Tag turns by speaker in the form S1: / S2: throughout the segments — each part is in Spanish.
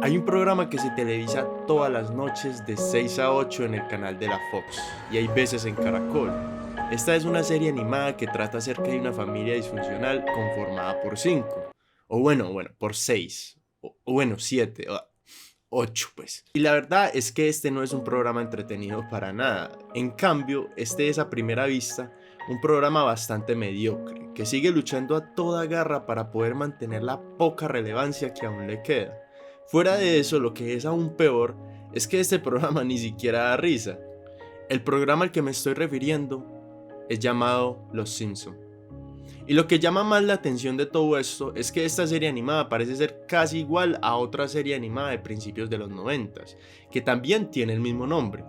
S1: Hay un programa que se televisa todas las noches de 6 a 8 en el canal de la Fox y hay veces en Caracol. Esta es una serie animada que trata acerca de una familia disfuncional conformada por 5, o bueno, por 6, o bueno, 7, 8 pues. Y la verdad es que este no es un programa entretenido para nada. En cambio, este es a primera vista un programa bastante mediocre, que sigue luchando a toda garra para poder mantener la poca relevancia que aún le queda. Fuera de eso, lo que es aún peor es que este programa ni siquiera da risa. El programa al que me estoy refiriendo es llamado Los Simpson. Y lo que llama más la atención de todo esto es que esta serie animada parece ser casi igual a otra serie animada de principios de los 90, que también tiene el mismo nombre.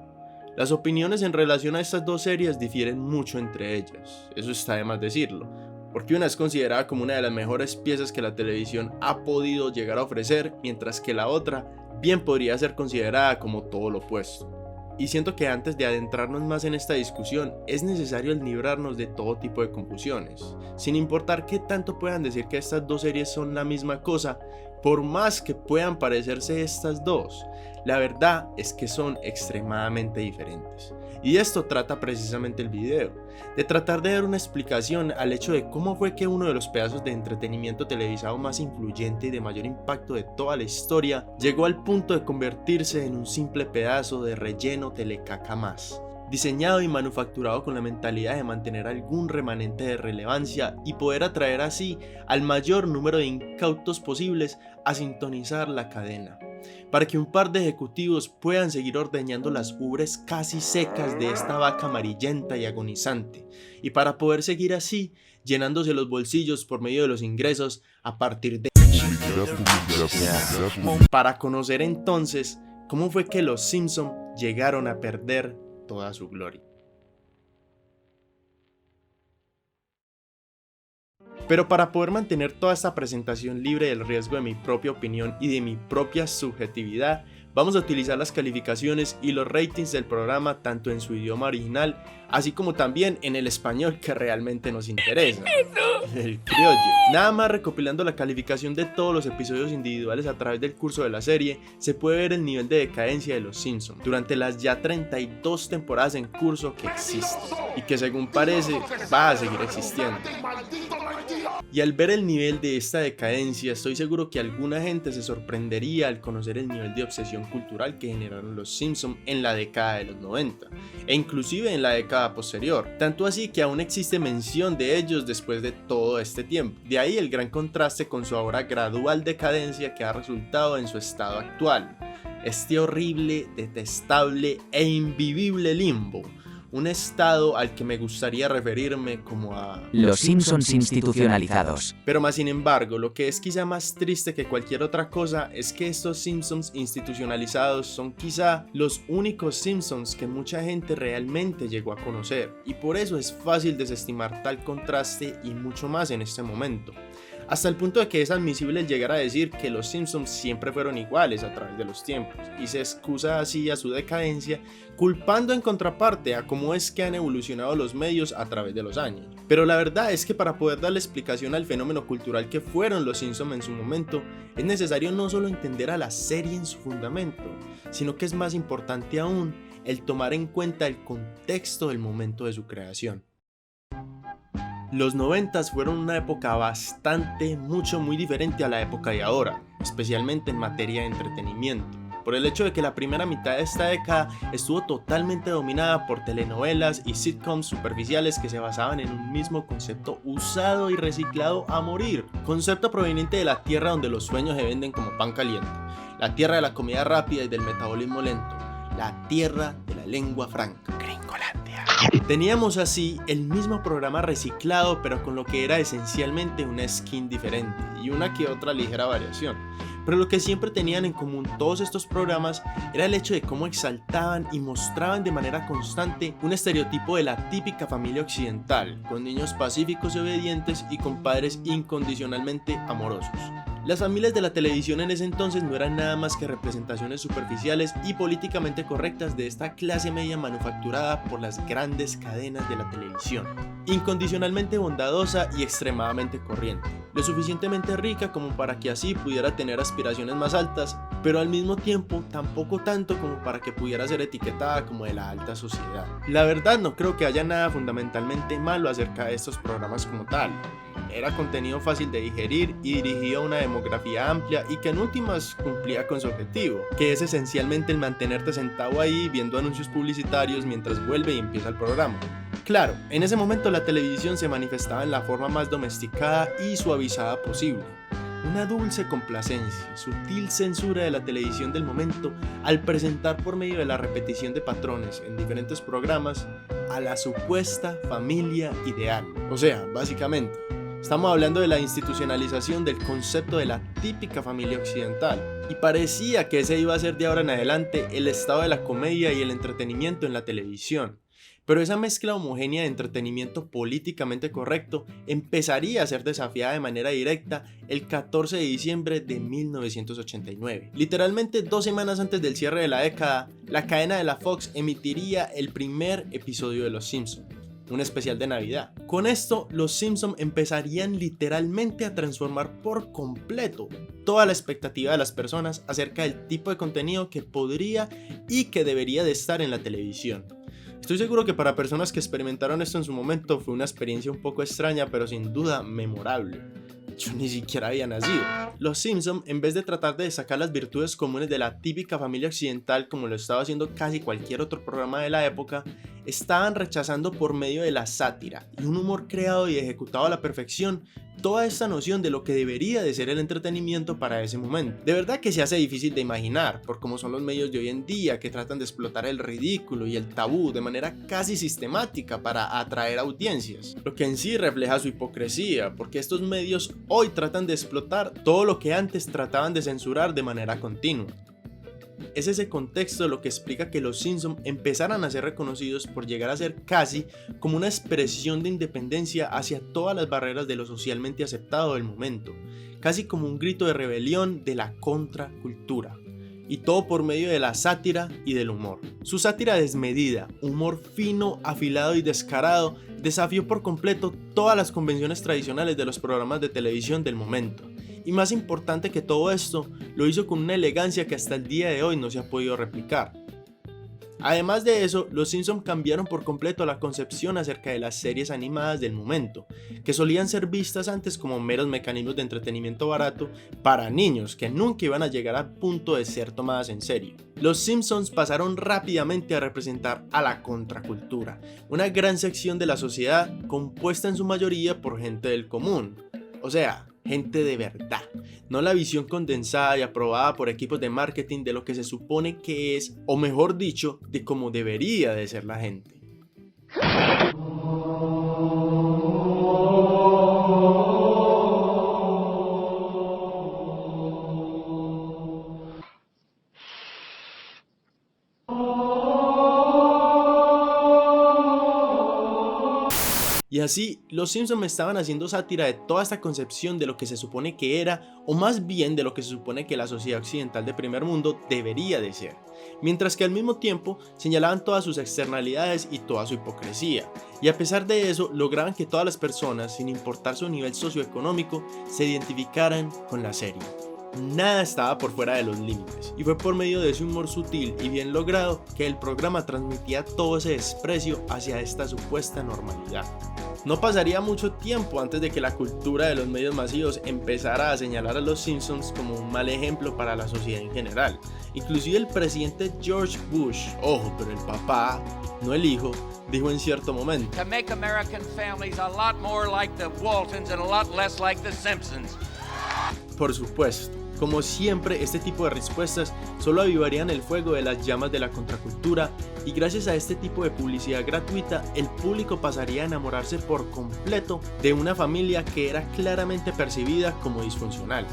S1: Las opiniones en relación a estas dos series difieren mucho entre ellas, eso está de más decirlo, porque una es considerada como una de las mejores piezas que la televisión ha podido llegar a ofrecer, mientras que la otra bien podría ser considerada como todo lo opuesto. Y siento que antes de adentrarnos más en esta discusión, es necesario librarnos de todo tipo de confusiones, sin importar qué tanto puedan decir que estas dos series son la misma cosa, por más que puedan parecerse estas dos, la verdad es que son extremadamente diferentes. Y de esto trata precisamente el video, de tratar de dar una explicación al hecho de cómo fue que uno de los pedazos de entretenimiento televisado más influyente y de mayor impacto de toda la historia llegó al punto de convertirse en un simple pedazo de relleno telecaca más, diseñado y manufacturado con la mentalidad de mantener algún remanente de relevancia y poder atraer así al mayor número de incautos posibles a sintonizar la cadena, para que un par de ejecutivos puedan seguir ordeñando las ubres casi secas de esta vaca amarillenta y agonizante, y para poder seguir así llenándose los bolsillos por medio de los ingresos a partir de... Para conocer entonces cómo fue que los Simpson llegaron a perder toda su gloria. Pero para poder mantener toda esta presentación libre del riesgo de mi propia opinión y de mi propia subjetividad, vamos a utilizar las calificaciones y los ratings del programa tanto en su idioma original, así como también en el español que realmente nos interesa, el criollo. Nada más recopilando la calificación de todos los episodios individuales a través del curso de la serie, se puede ver el nivel de decadencia de los Simpsons durante las ya 32 temporadas en curso que existen, y que según parece va a seguir existiendo. Y al ver el nivel de esta decadencia, estoy seguro que alguna gente se sorprendería al conocer el nivel de obsesión cultural que generaron los Simpsons en la década de los 90, e inclusive en la década posterior, tanto así que aún existe mención de ellos después de todo este tiempo. De ahí el gran contraste con su ahora gradual decadencia que ha resultado en su estado actual, este horrible, detestable e invivible limbo. Un estado al que me gustaría referirme como a
S2: los Simpsons institucionalizados.
S1: Pero más sin embargo, lo que es quizá más triste que cualquier otra cosa es que estos Simpsons institucionalizados son quizá los únicos Simpsons que mucha gente realmente llegó a conocer, y por eso es fácil desestimar tal contraste y mucho más en este momento. Hasta el punto de que es admisible el llegar a decir que los Simpsons siempre fueron iguales a través de los tiempos, y se excusa así a su decadencia, culpando en contraparte a cómo es que han evolucionado los medios a través de los años. Pero la verdad es que para poder darle explicación al fenómeno cultural que fueron los Simpsons en su momento, es necesario no solo entender a la serie en su fundamento, sino que es más importante aún el tomar en cuenta el contexto del momento de su creación. Los 90s fueron una época muy diferente a la época de ahora, especialmente en materia de entretenimiento, por el hecho de que la primera mitad de esta década estuvo totalmente dominada por telenovelas y sitcoms superficiales que se basaban en un mismo concepto usado y reciclado a morir, concepto proveniente de la tierra donde los sueños se venden como pan caliente, la tierra de la comida rápida y del metabolismo lento, la tierra de la lengua franca. Gringolandia. Teníamos así el mismo programa reciclado, pero con lo que era esencialmente una skin diferente y una que otra ligera variación. Pero lo que siempre tenían en común todos estos programas era el hecho de cómo exaltaban y mostraban de manera constante un estereotipo de la típica familia occidental, con niños pacíficos y obedientes y con padres incondicionalmente amorosos. Las familias de la televisión en ese entonces no eran nada más que representaciones superficiales y políticamente correctas de esta clase media manufacturada por las grandes cadenas de la televisión, incondicionalmente bondadosa y extremadamente corriente, lo suficientemente rica como para que así pudiera tener aspiraciones más altas, pero al mismo tiempo tampoco tanto como para que pudiera ser etiquetada como de la alta sociedad. La verdad, no creo que haya nada fundamentalmente malo acerca de estos programas como tal. Era contenido fácil de digerir y dirigido a una demografía amplia y que en últimas cumplía con su objetivo, que es esencialmente el mantenerte sentado ahí viendo anuncios publicitarios mientras vuelve y empieza el programa. Claro, en ese momento la televisión se manifestaba en la forma más domesticada y suavizada posible. Una dulce complacencia, sutil censura de la televisión del momento al presentar por medio de la repetición de patrones en diferentes programas a la supuesta familia ideal. O sea, básicamente, estamos hablando de la institucionalización del concepto de la típica familia occidental, y parecía que ese iba a ser de ahora en adelante el estado de la comedia y el entretenimiento en la televisión. Pero esa mezcla homogénea de entretenimiento políticamente correcto empezaría a ser desafiada de manera directa el 14 de diciembre de 1989. Literalmente 2 semanas antes del cierre de la década, la cadena de la Fox emitiría el primer episodio de Los Simpson, un especial de Navidad. Con esto, Los Simpson empezarían literalmente a transformar por completo toda la expectativa de las personas acerca del tipo de contenido que podría y que debería de estar en la televisión. Estoy seguro que para personas que experimentaron esto en su momento fue una experiencia un poco extraña, pero sin duda memorable. Yo ni siquiera había nacido. Los Simpson, en vez de tratar de destacar las virtudes comunes de la típica familia occidental como lo estaba haciendo casi cualquier otro programa de la época, estaban rechazando por medio de la sátira y un humor creado y ejecutado a la perfección toda esta noción de lo que debería de ser el entretenimiento para ese momento. De verdad que se hace difícil de imaginar por cómo son los medios de hoy en día, que tratan de explotar el ridículo y el tabú de manera casi sistemática para atraer audiencias, lo que en sí refleja su hipocresía, porque estos medios hoy tratan de explotar todo lo que antes trataban de censurar de manera continua. Es ese contexto lo que explica que los Simpson empezaran a ser reconocidos por llegar a ser casi como una expresión de independencia hacia todas las barreras de lo socialmente aceptado del momento, casi como un grito de rebelión de la contracultura, y todo por medio de la sátira y del humor. Su sátira desmedida, humor fino, afilado y descarado, desafió por completo todas las convenciones tradicionales de los programas de televisión del momento. Y más importante que todo esto, lo hizo con una elegancia que hasta el día de hoy no se ha podido replicar. Además de eso, los Simpson cambiaron por completo la concepción acerca de las series animadas del momento, que solían ser vistas antes como meros mecanismos de entretenimiento barato para niños que nunca iban a llegar al punto de ser tomadas en serio. Los Simpsons pasaron rápidamente a representar a la contracultura, una gran sección de la sociedad compuesta en su mayoría por gente del común, o sea, gente de verdad, no la visión condensada y aprobada por equipos de marketing de lo que se supone que es, o mejor dicho, de cómo debería de ser la gente. Y así, los Simpson estaban haciendo sátira de toda esta concepción de lo que se supone que era, o más bien de lo que se supone que la sociedad occidental de primer mundo debería de ser, mientras que al mismo tiempo señalaban todas sus externalidades y toda su hipocresía, y a pesar de eso lograban que todas las personas, sin importar su nivel socioeconómico, se identificaran con la serie. Nada estaba por fuera de los límites, y fue por medio de ese humor sutil y bien logrado que el programa transmitía todo ese desprecio hacia esta supuesta normalidad. No pasaría mucho tiempo antes de que la cultura de los medios masivos empezara a señalar a los Simpsons como un mal ejemplo para la sociedad en general. Inclusive el presidente George Bush, ojo, pero el papá, no el hijo, dijo en cierto momento:
S3: To make American families a lot more like the Waltons and a lot less like the Simpsons.
S1: Por supuesto, como siempre, este tipo de respuestas solo avivarían el fuego de las llamas de la contracultura, y gracias a este tipo de publicidad gratuita, el público pasaría a enamorarse por completo de una familia que era claramente percibida como disfuncional.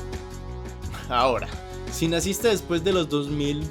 S1: Ahora, si naciste después de los 2000,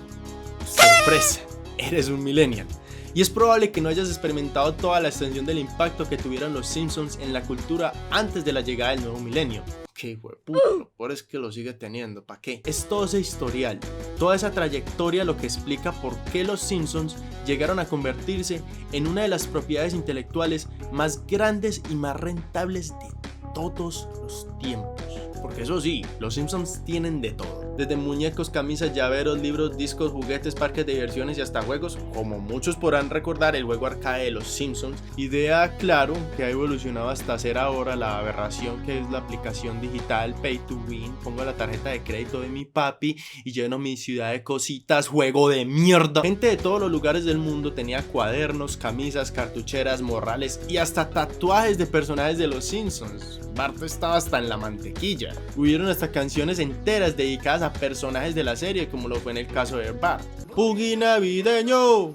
S1: sorpresa, eres un millennial. Y es probable que no hayas experimentado toda la extensión del impacto que tuvieron los Simpsons en la cultura antes de la llegada del nuevo milenio, qué, hijo de puta, lo peor es que lo sigue teniendo, ¿para qué? Es todo ese historial, toda esa trayectoria lo que explica por qué los Simpsons llegaron a convertirse en una de las propiedades intelectuales más grandes y más rentables de todos los tiempos. Porque eso sí, los Simpsons tienen de todo. Desde muñecos, camisas, llaveros, libros, discos, juguetes, parques de diversiones y hasta juegos, como muchos podrán recordar el juego arcade de los Simpsons. Idea, claro, que ha evolucionado hasta ser ahora la aberración que es la aplicación digital Pay to Win. Pongo la tarjeta de crédito de mi papi y lleno mi ciudad de cositas, juego de mierda. Gente de todos los lugares del mundo tenía cuadernos, camisas, cartucheras, morrales y hasta tatuajes de personajes de los Simpsons. Bart estaba hasta en la mantequilla. Hubieron hasta canciones enteras dedicadas a personajes de la serie, como lo fue en el caso de Bart. ¡Puggy navideño!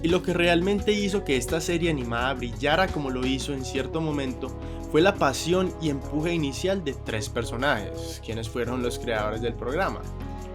S1: Y lo que realmente hizo que esta serie animada brillara como lo hizo en cierto momento fue la pasión y empuje inicial de 3 personajes, quienes fueron los creadores del programa.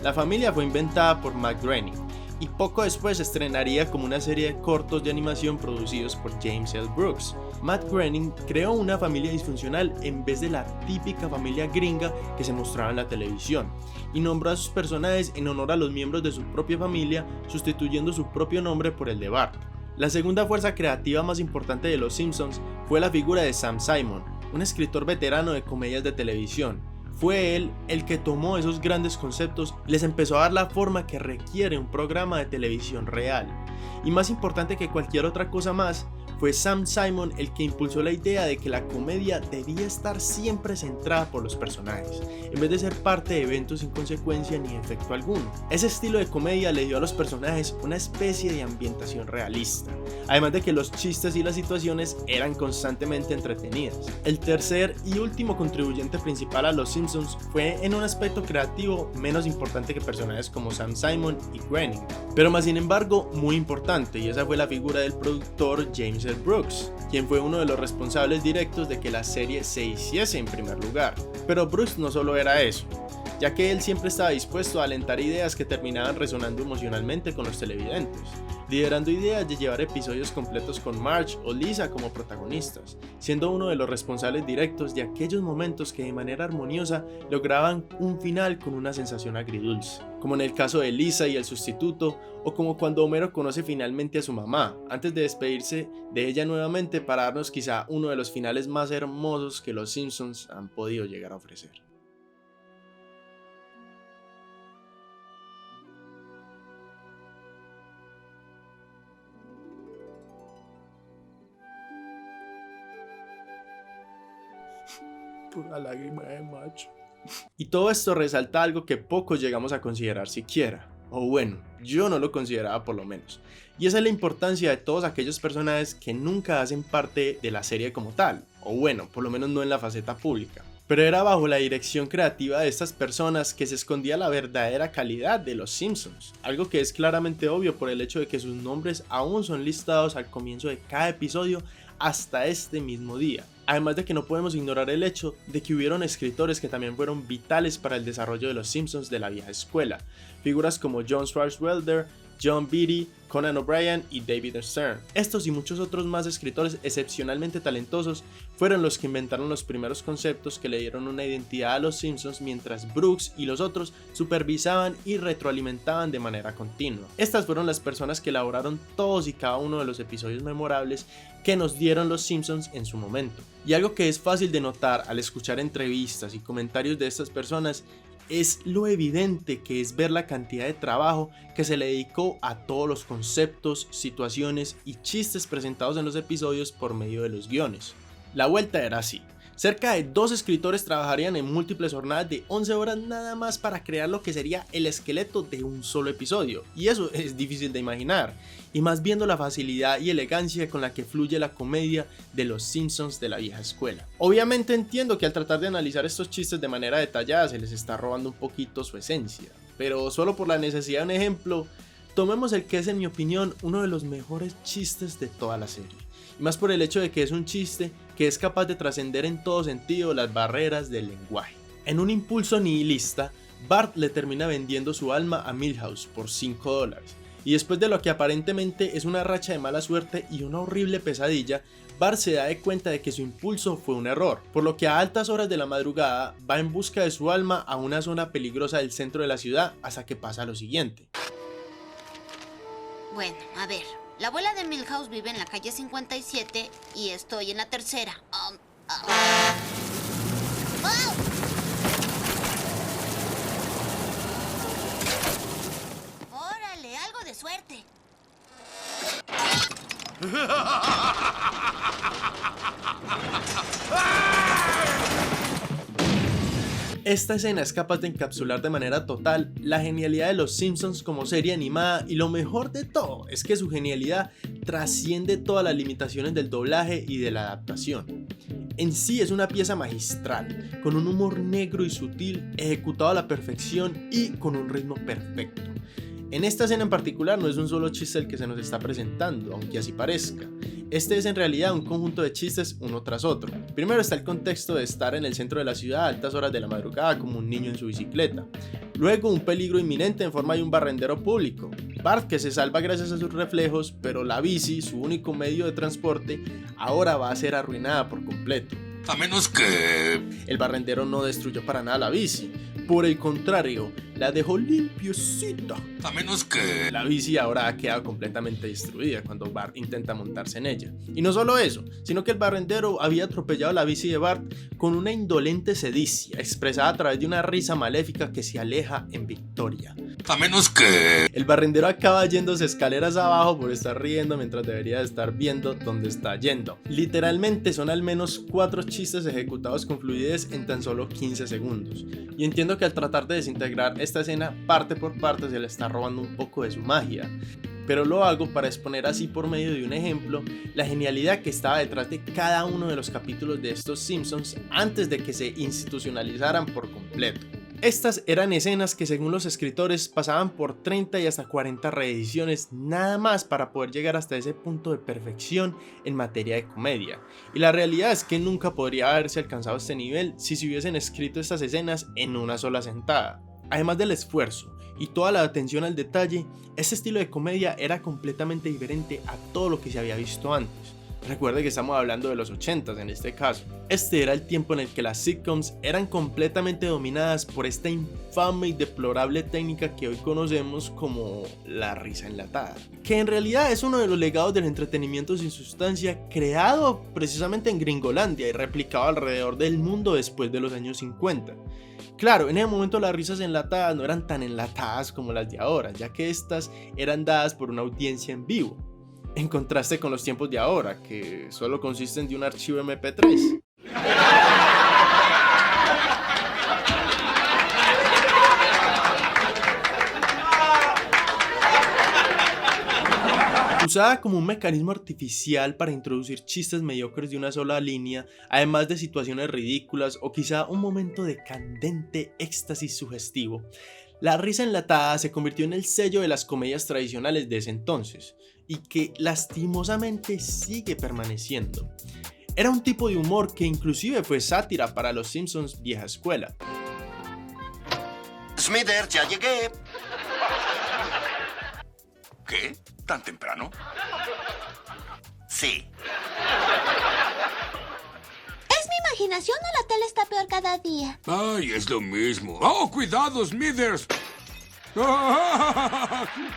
S1: La familia fue inventada por Matt Groening y poco después se estrenaría como una serie de cortos de animación producidos por James L. Brooks. Matt Groening creó una familia disfuncional en vez de la típica familia gringa que se mostraba en la televisión, y nombró a sus personajes en honor a los miembros de su propia familia, sustituyendo su propio nombre por el de Bart. La segunda fuerza creativa más importante de los Simpsons fue la figura de Sam Simon, un escritor veterano de comedias de televisión. Fue él el que tomó esos grandes conceptos y les empezó a dar la forma que requiere un programa de televisión real. Y más importante que cualquier otra cosa más, fue Sam Simon el que impulsó la idea de que la comedia debía estar siempre centrada por los personajes, en vez de ser parte de eventos sin consecuencia ni efecto alguno. Ese estilo de comedia le dio a los personajes una especie de ambientación realista, además de que los chistes y las situaciones eran constantemente entretenidas. El tercer y último contribuyente principal a los Simpsons fue en un aspecto creativo menos importante que personajes como Sam Simon y Groening, pero más sin embargo muy importante, y esa fue la figura del productor James L. Brooks, quien fue uno de los responsables directos de que la serie se hiciese en primer lugar. Pero Brooks no solo era eso, ya que él siempre estaba dispuesto a alentar ideas que terminaban resonando emocionalmente con los televidentes, liderando ideas de llevar episodios completos con Marge o Lisa como protagonistas, siendo uno de los responsables directos de aquellos momentos que de manera armoniosa lograban un final con una sensación agridulce, como en el caso de Lisa y el sustituto, o como cuando Homero conoce finalmente a su mamá, antes de despedirse de ella nuevamente para darnos quizá uno de los finales más hermosos que los Simpsons han podido llegar a ofrecer. Pura lágrima de macho. Y todo esto resalta algo que pocos llegamos a considerar siquiera, o bueno, yo no lo consideraba por lo menos, y esa es la importancia de todos aquellos personajes que nunca hacen parte de la serie como tal, o bueno, por lo menos no en la faceta pública. Pero era bajo la dirección creativa de estas personas que se escondía la verdadera calidad de los Simpsons, algo que es claramente obvio por el hecho de que sus nombres aún son listados al comienzo de cada episodio hasta este mismo día. Además de que no podemos ignorar el hecho de que hubieron escritores que también fueron vitales para el desarrollo de los Simpsons de la vieja escuela, figuras como John Swartzwelder, John Beatty, Conan O'Brien y David Stern. Estos y muchos otros más escritores excepcionalmente talentosos fueron los que inventaron los primeros conceptos que le dieron una identidad a los Simpsons, mientras Brooks y los otros supervisaban y retroalimentaban de manera continua. Estas fueron las personas que elaboraron todos y cada uno de los episodios memorables que nos dieron los Simpsons en su momento. Y algo que es fácil de notar al escuchar entrevistas y comentarios de estas personas es lo evidente que es ver la cantidad de trabajo que se le dedicó a todos los conceptos, situaciones y chistes presentados en los episodios por medio de los guiones. La vuelta era así. Cerca de 2 escritores trabajarían en múltiples jornadas de 11 horas nada más para crear lo que sería el esqueleto de un solo episodio, y eso es difícil de imaginar, y más viendo la facilidad y elegancia con la que fluye la comedia de los Simpsons de la vieja escuela. Obviamente entiendo que al tratar de analizar estos chistes de manera detallada se les está robando un poquito su esencia, pero solo por la necesidad de un ejemplo, tomemos el que es en mi opinión uno de los mejores chistes de toda la serie, y más por el hecho de que es un chiste que es capaz de trascender en todo sentido las barreras del lenguaje. En un impulso nihilista, Bart le termina vendiendo su alma a Milhouse por $5, y después de lo que aparentemente es una racha de mala suerte y una horrible pesadilla, Bart se da de cuenta de que su impulso fue un error, por lo que a altas horas de la madrugada va en busca de su alma a una zona peligrosa del centro de la ciudad hasta que pasa lo siguiente.
S4: Bueno, a ver, la abuela de Milhouse vive en la calle 57 y estoy en la tercera. ¡Órale, algo de suerte!
S1: Esta escena es capaz de encapsular de manera total la genialidad de Los Simpsons como serie animada, y lo mejor de todo es que su genialidad trasciende todas las limitaciones del doblaje y de la adaptación. En sí es una pieza magistral, con un humor negro y sutil, ejecutado a la perfección y con un ritmo perfecto. En esta escena en particular no es un solo chiste el que se nos está presentando, aunque así parezca. Este es en realidad un conjunto de chistes uno tras otro. Primero está el contexto de estar en el centro de la ciudad a altas horas de la madrugada como un niño en su bicicleta. Luego un peligro inminente en forma de un barrendero público. Bart, que se salva gracias a sus reflejos, pero la bici, su único medio de transporte, ahora va a ser arruinada por completo.
S5: A menos que...
S1: El barrendero no destruyó para nada la bici. Por el contrario, la dejó limpiecita.
S5: A menos que...
S1: La bici ahora ha quedado completamente destruida cuando Bart intenta montarse en ella. Y no solo eso, sino que el barrendero había atropellado la bici de Bart con una indolente sedicia, expresada a través de una risa maléfica que se aleja en victoria.
S5: A menos que...
S1: El barrendero acaba yéndose escaleras abajo por estar riendo mientras debería de estar viendo dónde está yendo. Literalmente son al menos 4 chistes ejecutados con fluidez en tan solo 15 segundos. Y entiendo que al tratar de desintegrar esta escena parte por parte se le está robando un poco de su magia. Pero lo hago para exponer así por medio de un ejemplo la genialidad que estaba detrás de cada uno de los capítulos de estos Simpsons antes de que se institucionalizaran por completo. Estas eran escenas que según los escritores pasaban por 30 y hasta 40 reediciones nada más para poder llegar hasta ese punto de perfección en materia de comedia. Y la realidad es que nunca podría haberse alcanzado este nivel si se hubiesen escrito estas escenas en una sola sentada. Además del esfuerzo y toda la atención al detalle, este estilo de comedia era completamente diferente a todo lo que se había visto antes. Recuerde que estamos hablando de los 80s en este caso. Este era el tiempo en el que las sitcoms eran completamente dominadas por esta infame y deplorable técnica que hoy conocemos como la risa enlatada, que en realidad es uno de los legados del entretenimiento sin sustancia creado precisamente en Gringolandia y replicado alrededor del mundo después de los años 50. Claro, en ese momento las risas enlatadas no eran tan enlatadas como las de ahora, ya que estas eran dadas por una audiencia en vivo, en contraste con los tiempos de ahora, que solo consisten de un archivo MP3. Usada como un mecanismo artificial para introducir chistes mediocres de una sola línea, además de situaciones ridículas o quizá un momento de candente éxtasis sugestivo, la risa enlatada se convirtió en el sello de las comedias tradicionales de ese entonces, y que lastimosamente sigue permaneciendo. Era un tipo de humor que inclusive fue sátira para los Simpsons vieja escuela.
S5: Smithers, ya llegué. ¿Qué? ¿Tan temprano? Sí.
S4: ¿Es mi imaginación o la tele está peor cada día?
S5: Ay, es lo mismo. ¡Oh, cuidado, Smithers!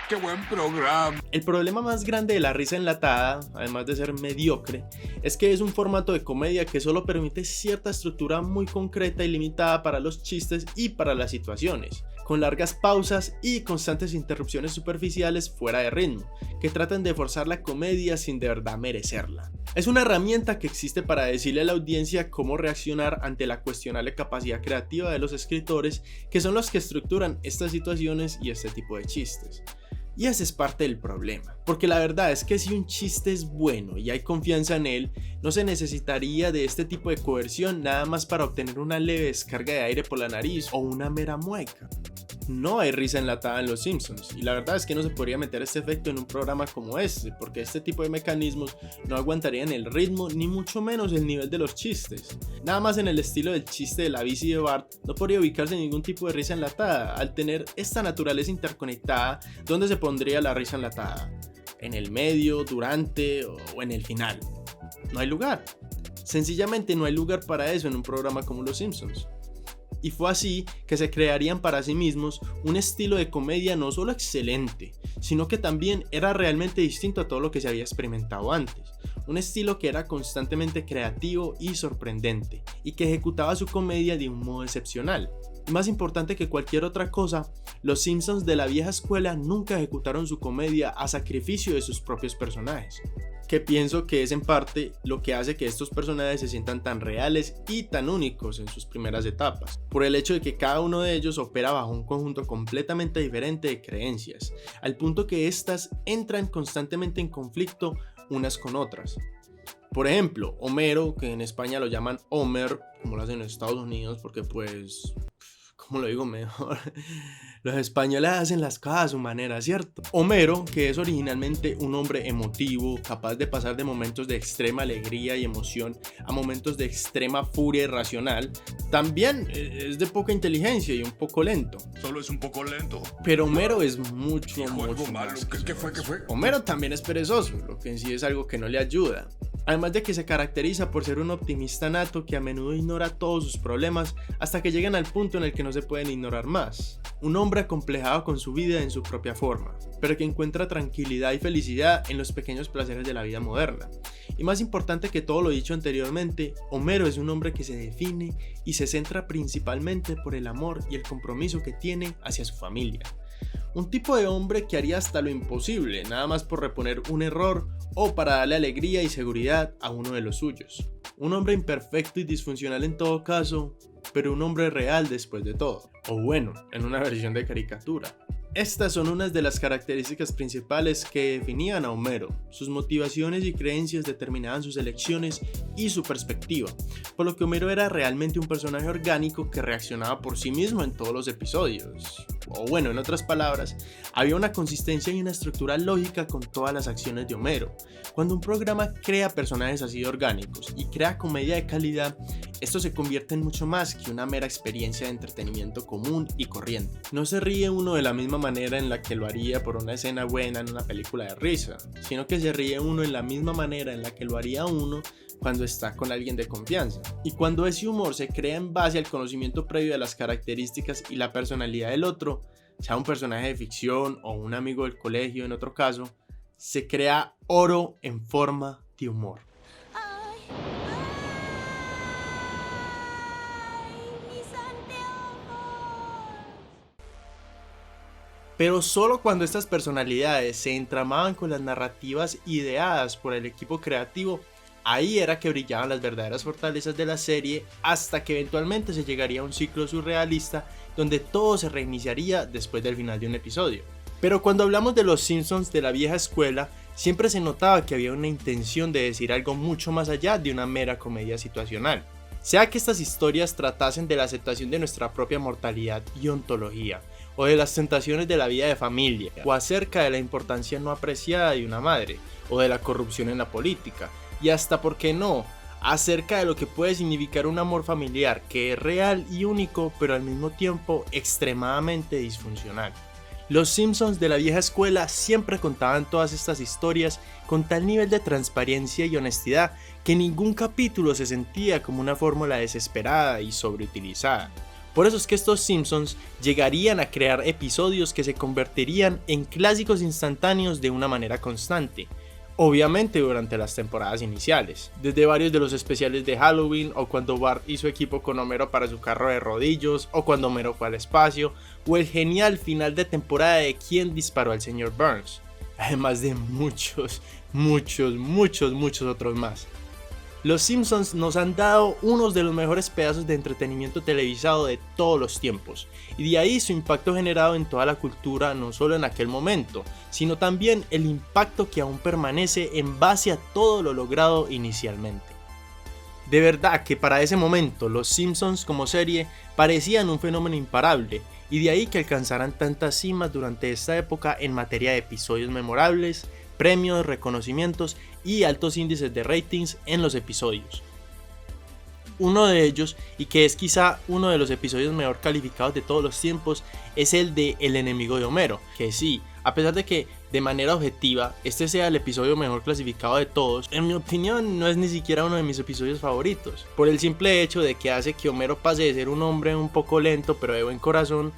S5: ¡Qué buen programa!
S1: El problema más grande de la risa enlatada, además de ser mediocre, es que es un formato de comedia que solo permite cierta estructura muy concreta y limitada para los chistes y para las situaciones, con largas pausas y constantes interrupciones superficiales fuera de ritmo, que tratan de forzar la comedia sin de verdad merecerla. Es una herramienta que existe para decirle a la audiencia cómo reaccionar ante la cuestionable capacidad creativa de los escritores, que son los que estructuran estas situaciones y este tipo de chistes. Y ese es parte del problema, porque la verdad es que si un chiste es bueno y hay confianza en él, no se necesitaría de este tipo de coerción nada más para obtener una leve descarga de aire por la nariz o una mera mueca. No hay risa enlatada en Los Simpsons, y la verdad es que no se podría meter este efecto en un programa como este, porque este tipo de mecanismos no aguantarían el ritmo ni mucho menos el nivel de los chistes. Nada más en el estilo del chiste de la bici de Bart no podría ubicarse ningún tipo de risa enlatada, al tener esta naturaleza interconectada. ¿Dónde se pondría la risa enlatada? ¿En el medio, durante o en el final? No hay lugar. Sencillamente no hay lugar para eso en un programa como Los Simpsons. Y fue así que se crearían para sí mismos un estilo de comedia no solo excelente, sino que también era realmente distinto a todo lo que se había experimentado antes. Un estilo que era constantemente creativo y sorprendente, y que ejecutaba su comedia de un modo excepcional. Y más importante que cualquier otra cosa, los Simpsons de la vieja escuela nunca ejecutaron su comedia a sacrificio de sus propios personajes, que pienso que es en parte lo que hace que estos personajes se sientan tan reales y tan únicos en sus primeras etapas, por el hecho de que cada uno de ellos opera bajo un conjunto completamente diferente de creencias, al punto que éstas entran constantemente en conflicto unas con otras. Por ejemplo, Homero, que en España lo llaman Homer, como lo hacen en Estados Unidos, porque pues, ¿cómo lo digo mejor? Los españoles hacen las cosas a su manera, ¿cierto? Homero, que es originalmente un hombre emotivo, capaz de pasar de momentos de extrema alegría y emoción a momentos de extrema furia irracional, también es de poca inteligencia y un poco lento.
S5: Solo es un poco lento.
S1: Pero Homero es mucho
S5: Algo malo.
S1: más que
S5: ¿Qué
S1: eso.
S5: fue?
S1: Homero también es perezoso, lo que en sí es algo que no le ayuda. Además de que se caracteriza por ser un optimista nato que a menudo ignora todos sus problemas hasta que llegan al punto en el que no se pueden ignorar más. Un hombre acomplejado con su vida en su propia forma, pero que encuentra tranquilidad y felicidad en los pequeños placeres de la vida moderna. Y más importante que todo lo dicho anteriormente, Homero es un hombre que se define y se centra principalmente por el amor y el compromiso que tiene hacia su familia. Un tipo de hombre que haría hasta lo imposible, nada más por reponer un error o para darle alegría y seguridad a uno de los suyos. Un hombre imperfecto y disfuncional en todo caso, pero un hombre real después de todo. O bueno, en una versión de caricatura. Estas son unas de las características principales que definían a Homero. Sus motivaciones y creencias determinaban sus elecciones y su perspectiva, por lo que Homero era realmente un personaje orgánico que reaccionaba por sí mismo en todos los episodios. O bueno, en otras palabras, había una consistencia y una estructura lógica con todas las acciones de Homero. Cuando un programa crea personajes así de orgánicos y crea comedia de calidad, esto se convierte en mucho más que una mera experiencia de entretenimiento común y corriente. No se ríe uno de la misma manera en la que lo haría por una escena buena en una película de risa, sino que se ríe uno en la misma manera en la que lo haría uno cuando está con alguien de confianza. Y cuando ese humor se crea en base al conocimiento previo de las características y la personalidad del otro, sea un personaje de ficción o un amigo del colegio en otro caso, se crea oro en forma de humor. Pero solo cuando estas personalidades se entramaban con las narrativas ideadas por el equipo creativo, ahí era que brillaban las verdaderas fortalezas de la serie, hasta que eventualmente se llegaría a un ciclo surrealista donde todo se reiniciaría después del final de un episodio. Pero cuando hablamos de los Simpsons de la vieja escuela, siempre se notaba que había una intención de decir algo mucho más allá de una mera comedia situacional. Sea que estas historias tratasen de la aceptación de nuestra propia mortalidad y ontología, o de las tentaciones de la vida de familia, o acerca de la importancia no apreciada de una madre, o de la corrupción en la política, y hasta, ¿por qué no?, acerca de lo que puede significar un amor familiar que es real y único, pero al mismo tiempo extremadamente disfuncional. Los Simpsons de la vieja escuela siempre contaban todas estas historias con tal nivel de transparencia y honestidad que ningún capítulo se sentía como una fórmula desesperada y sobreutilizada. Por eso es que estos Simpsons llegarían a crear episodios que se convertirían en clásicos instantáneos de una manera constante. Obviamente durante las temporadas iniciales, desde varios de los especiales de Halloween, o cuando Bart hizo equipo con Homero para su carro de rodillos, o cuando Homero fue al espacio, o el genial final de temporada de ¿Quién disparó al señor Burns? Además de muchos otros más. Los Simpsons nos han dado unos de los mejores pedazos de entretenimiento televisado de todos los tiempos, y de ahí su impacto generado en toda la cultura, no solo en aquel momento, sino también el impacto que aún permanece en base a todo lo logrado inicialmente. De verdad que para ese momento los Simpsons como serie parecían un fenómeno imparable, y de ahí que alcanzaran tantas cimas durante esta época en materia de episodios memorables, premios, reconocimientos y altos índices de ratings en los episodios. Uno de ellos, y que es quizá uno de los episodios mejor calificados de todos los tiempos, es el de El enemigo de Homero, que sí, a pesar de que de manera objetiva este sea el episodio mejor clasificado de todos, en mi opinión no es ni siquiera uno de mis episodios favoritos, por el simple hecho de que hace que Homero pase de ser un hombre un poco lento pero de buen corazón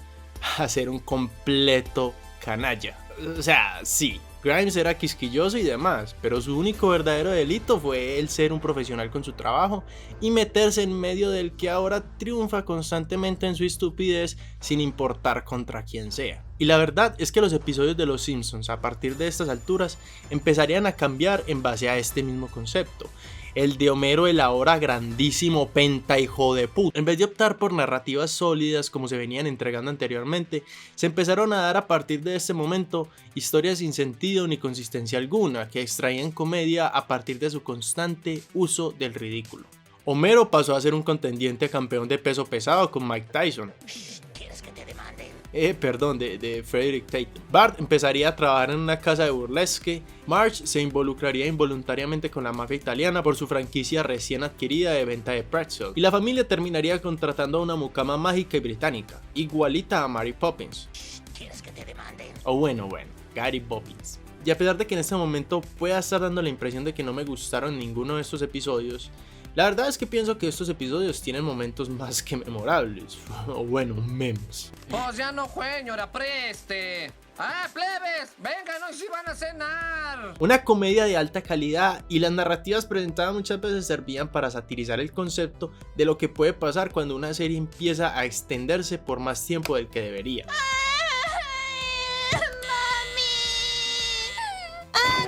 S1: a ser un completo canalla. O sea, sí, Grimes era quisquilloso y demás, pero su único verdadero delito fue el ser un profesional con su trabajo y meterse en medio del que ahora triunfa constantemente en su estupidez sin importar contra quién sea. Y la verdad es que los episodios de Los Simpsons a partir de estas alturas empezarían a cambiar en base a este mismo concepto. El de Homero, el ahora grandísimo penta hijo de puta. En vez de optar por narrativas sólidas como se venían entregando anteriormente, se empezaron a dar a partir de este momento historias sin sentido ni consistencia alguna, que extraían comedia a partir de su constante uso del ridículo. Homero pasó a ser un contendiente a campeón de peso pesado con Mike Tyson. De Frederick Tate. Bart empezaría a trabajar en una casa de burlesque. Marge se involucraría involuntariamente con la mafia italiana por su franquicia recién adquirida de venta de pretzel. Y la familia terminaría contratando a una mucama mágica y británica, igualita a Mary Poppins.
S6: ¿Quieres que te demanden?
S1: O bueno, Gary Poppins. Y a pesar de que en este momento pueda estar dando la impresión de que no me gustaron ninguno de estos episodios, la verdad es que pienso que estos episodios tienen momentos más que memorables, o bueno, memes.
S7: Pues ya no jueguen, ahora preste. ¡Ah, plebes! ¡Vengan, hoy sí van a cenar!
S1: Una comedia de alta calidad, y las narrativas presentadas muchas veces servían para satirizar el concepto de lo que puede pasar cuando una serie empieza a extenderse por más tiempo del que debería.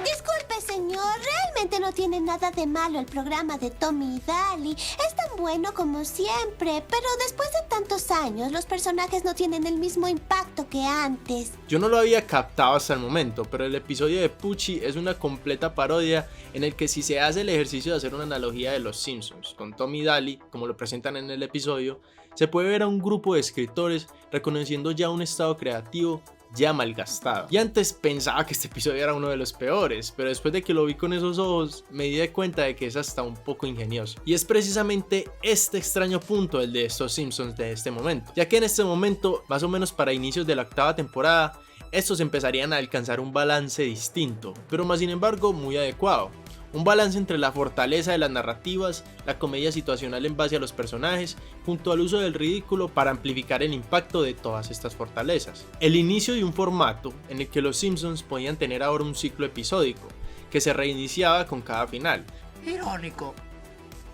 S8: Disculpe, señor, realmente no tiene nada de malo el programa de Tommy y Daly. Es tan bueno como siempre, pero después de tantos años los personajes no tienen el mismo impacto que antes.
S1: Yo no lo había captado hasta el momento, pero el episodio de Pucci es una completa parodia en el que si se hace el ejercicio de hacer una analogía de los Simpsons con Tommy y Daly, como lo presentan en el episodio, se puede ver a un grupo de escritores reconociendo ya un estado creativo ya malgastado. Y antes pensaba que este episodio era uno de los peores, pero después de que lo vi con esos ojos me di cuenta de que es hasta un poco ingenioso. Y es precisamente este extraño punto el de estos Simpsons de este momento, ya que en este momento, más o menos para inicios de la octava temporada, estos empezarían a alcanzar un balance distinto, pero más sin embargo muy adecuado. Un balance entre la fortaleza de las narrativas, la comedia situacional en base a los personajes, junto al uso del ridículo para amplificar el impacto de todas estas fortalezas. El inicio de un formato en el que los Simpsons podían tener ahora un ciclo episódico, que se reiniciaba con cada final.
S6: Irónico.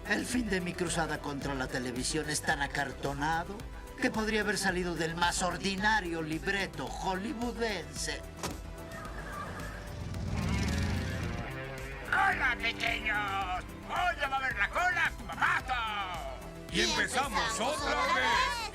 S6: El fin de mi cruzada contra la televisión es tan acartonado que podría haber salido del más ordinario libreto hollywoodense.
S3: ¡Hola, pequeños! ¡Hoy va a ver la cola, papazo!
S5: Y empezamos otra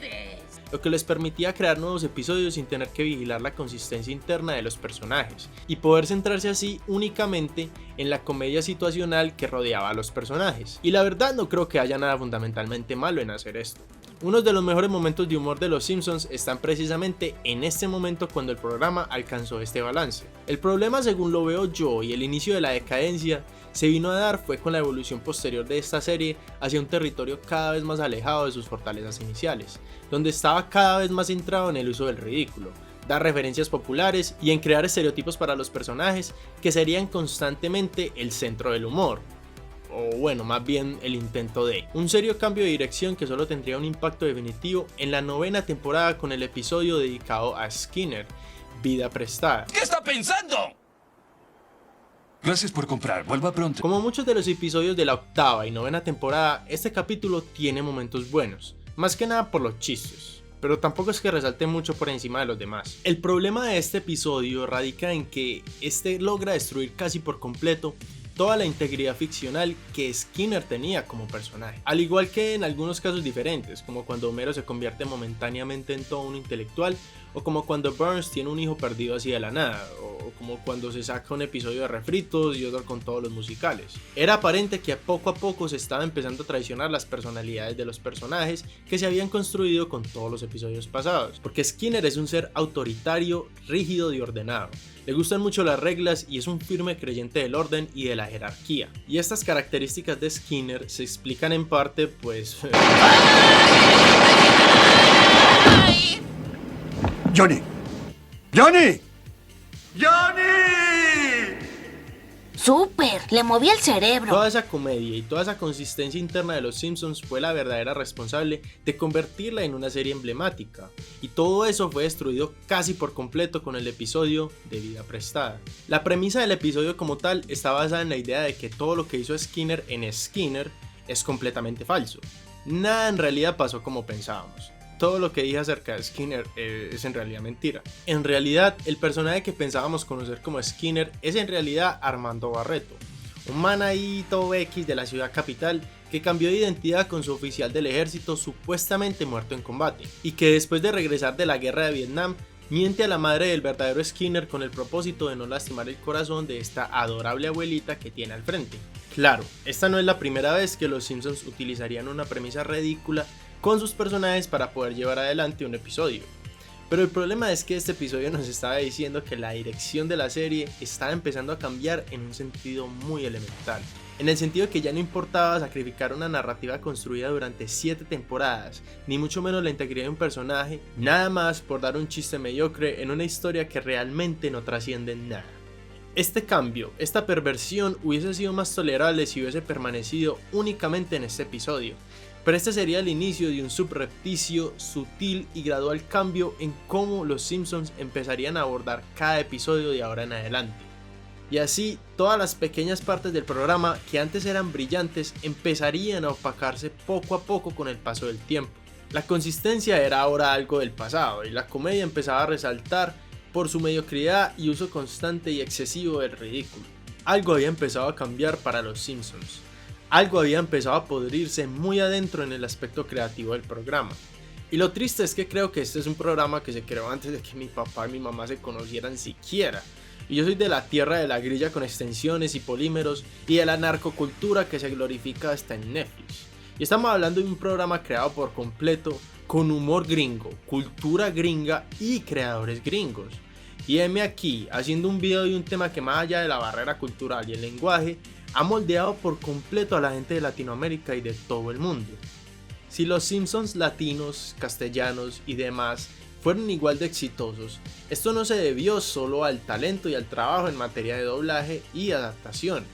S5: vez.
S1: Lo que les permitía crear nuevos episodios sin tener que vigilar la consistencia interna de los personajes y poder centrarse así únicamente en la comedia situacional que rodeaba a los personajes. Y la verdad no creo que haya nada fundamentalmente malo en hacer esto. Unos de los mejores momentos de humor de los Simpsons están precisamente en este momento cuando el programa alcanzó este balance. El problema, según lo veo yo, y el inicio de la decadencia se vino a dar fue con la evolución posterior de esta serie hacia un territorio cada vez más alejado de sus fortalezas iniciales, donde estaba cada vez más centrado en el uso del ridículo, dar referencias populares y en crear estereotipos para los personajes que serían constantemente el centro del humor. O bueno, más bien el intento de. Un serio cambio de dirección que solo tendría un impacto definitivo en la 9ª temporada con el episodio dedicado a Skinner, Vida Prestada.
S5: ¿Qué está pensando? Gracias por comprar, vuelva pronto.
S1: Como muchos de los episodios de la 8ª y 9ª temporada, este capítulo tiene momentos buenos, más que nada por los chistes, pero tampoco es que resalte mucho por encima de los demás. El problema de este episodio radica en que este logra destruir casi por completo toda la integridad ficcional que Skinner tenía como personaje, al igual que en algunos casos diferentes, como cuando Homero se convierte momentáneamente en todo un intelectual, o como cuando Burns tiene un hijo perdido así de la nada, o o como cuando se saca un episodio de refritos y otro con todos los musicales. Era aparente que poco a poco se estaba empezando a traicionar las personalidades de los personajes que se habían construido con todos los episodios pasados, porque Skinner es un ser autoritario, rígido y ordenado. Le gustan mucho las reglas y es un firme creyente del orden y de la jerarquía. Y estas características de Skinner se explican en parte, pues...
S5: ¡Johnny! ¡Johnny! ¡Johnny!
S4: ¡Súper! Le moví el cerebro.
S1: Toda esa comedia y toda esa consistencia interna de los Simpsons fue la verdadera responsable de convertirla en una serie emblemática, y todo eso fue destruido casi por completo con el episodio de Vida Prestada. La premisa del episodio como tal está basada en la idea de que todo lo que hizo Skinner en Skinner es completamente falso. Nada en realidad pasó como pensábamos. Todo lo que dije acerca de Skinner es en realidad mentira. En realidad, el personaje que pensábamos conocer como Skinner es en realidad Armando Barreto, un man ahí todo X de la ciudad capital que cambió de identidad con su oficial del ejército supuestamente muerto en combate, y que después de regresar de la guerra de Vietnam, miente a la madre del verdadero Skinner con el propósito de no lastimar el corazón de esta adorable abuelita que tiene al frente. Claro, esta no es la primera vez que los Simpsons utilizarían una premisa ridícula con sus personajes para poder llevar adelante un episodio. Pero el problema es que este episodio nos estaba diciendo que la dirección de la serie estaba empezando a cambiar en un sentido muy elemental. En el sentido de que ya no importaba sacrificar una narrativa construida durante 7 temporadas, ni mucho menos la integridad de un personaje, nada más por dar un chiste mediocre en una historia que realmente no trasciende en nada. Este cambio, esta perversión hubiese sido más tolerable si hubiese permanecido únicamente en este episodio. Pero este sería el inicio de un subrepticio, sutil y gradual cambio en cómo los Simpsons empezarían a abordar cada episodio de ahora en adelante. Y así, todas las pequeñas partes del programa que antes eran brillantes empezarían a opacarse poco a poco con el paso del tiempo. La consistencia era ahora algo del pasado y la comedia empezaba a resaltar por su mediocridad y uso constante y excesivo del ridículo. Algo había empezado a cambiar para los Simpsons. Algo había empezado a podrirse muy adentro en el aspecto creativo del programa. Y lo triste es que creo que este es un programa que se creó antes de que mi papá y mi mamá se conocieran siquiera. Y yo soy de la tierra de la grilla con extensiones y polímeros y de la narcocultura que se glorifica hasta en Netflix. Y estamos hablando de un programa creado por completo con humor gringo, cultura gringa y creadores gringos. Y heme aquí haciendo un video de un tema que más allá de la barrera cultural y el lenguaje ha moldeado por completo a la gente de Latinoamérica y de todo el mundo. Si los Simpsons latinos, castellanos y demás fueron igual de exitosos, esto no se debió solo al talento y al trabajo en materia de doblaje y adaptación,